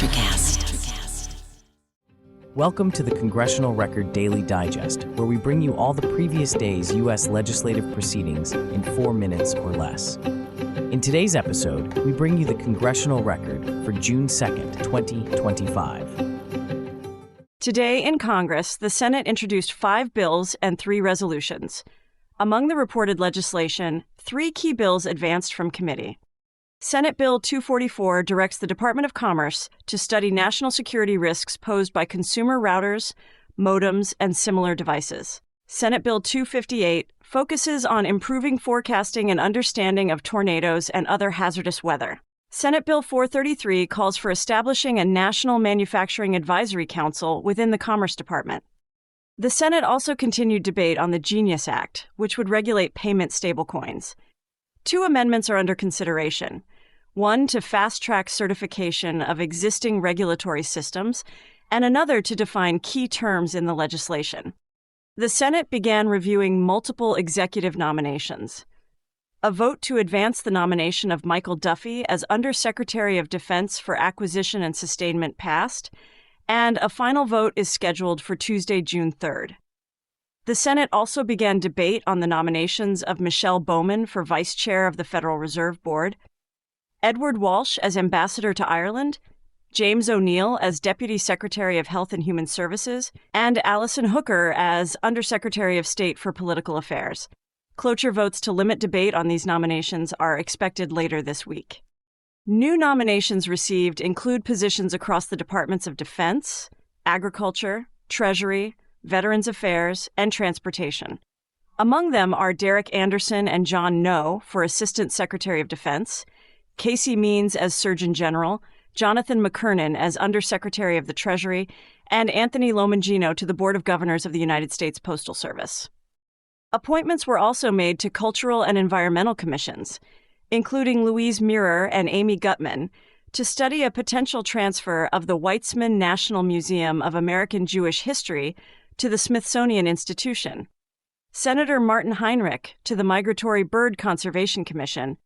ElectraCast. Welcome to the Congressional Record Daily Digest, where we bring you all the previous day's U.S. legislative proceedings in 4 minutes or less. In today's episode, we bring you the Congressional Record for June 2nd, 2025. Today in Congress, the Senate introduced 5 bills and 3 resolutions. Among the reported legislation, 3 key bills advanced from committee. Senate Bill 244 directs the Department of Commerce to study national security risks posed by consumer routers, modems, and similar devices. Senate Bill 258 focuses on improving forecasting and understanding of tornadoes and other hazardous weather. Senate Bill 433 calls for establishing a National Manufacturing Advisory Council within the Commerce Department. The Senate also continued debate on the Genius Act, which would regulate payment stablecoins. 2 amendments are under consideration. One to fast-track certification of existing regulatory systems, and another to define key terms in the legislation. The Senate began reviewing multiple executive nominations. A vote to advance the nomination of Michael Duffy as Undersecretary of Defense for Acquisition and Sustainment passed, and a final vote is scheduled for Tuesday, June 3rd. The Senate also began debate on the nominations of Michelle Bowman for Vice Chair of the Federal Reserve Board, Edward Walsh as Ambassador to Ireland, James O'Neill as Deputy Secretary of Health and Human Services, and Allison Hooker as Undersecretary of State for Political Affairs. Cloture votes to limit debate on these nominations are expected later this week. New nominations received include positions across the Departments of Defense, Agriculture, Treasury, Veterans Affairs, and Transportation. Among them are Derek Anderson and John Noe for Assistant Secretary of Defense, Casey Means as Surgeon General, Jonathan McKernan as Undersecretary of the Treasury, and Anthony Lomangino to the Board of Governors of the United States Postal Service. Appointments were also made to cultural and environmental commissions, including Louise Mirror and Amy Gutman, to study a potential transfer of the Weitzman National Museum of American Jewish History to the Smithsonian Institution, Senator Martin Heinrich to the Migratory Bird Conservation Commission,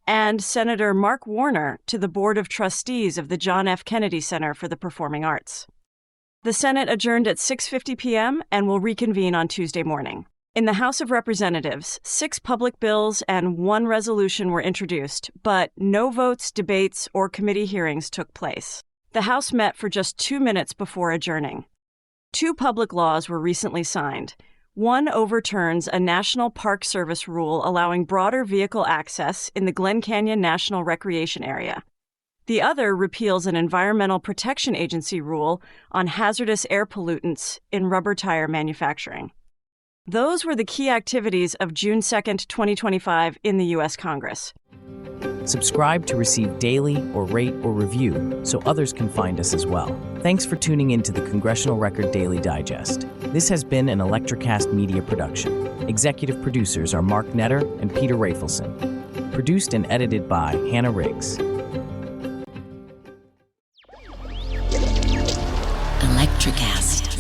and Senator Mark Warner to the Board of Trustees of the John F. Kennedy Center for the Performing Arts. The Senate adjourned at 6:50 p.m. and will reconvene on Tuesday morning. In the House of Representatives, 6 public bills and 1 resolution were introduced, but no votes, debates, or committee hearings took place. The House met for just 2 minutes before adjourning. 2 public laws were recently signed. One overturns a National Park Service rule allowing broader vehicle access in the Glen Canyon National Recreation Area. The other repeals an Environmental Protection Agency rule on hazardous air pollutants in rubber tire manufacturing. Those were the key activities of June 2nd, 2025 in the U.S. Congress. Subscribe to receive daily or rate or review so others can find us as well. Thanks for tuning in to the Congressional Record Daily Digest. This has been an ElectraCast media production. Executive producers are Mark Netter and Peter Rafelson. Produced and edited by Hannah Riggs. ElectraCast.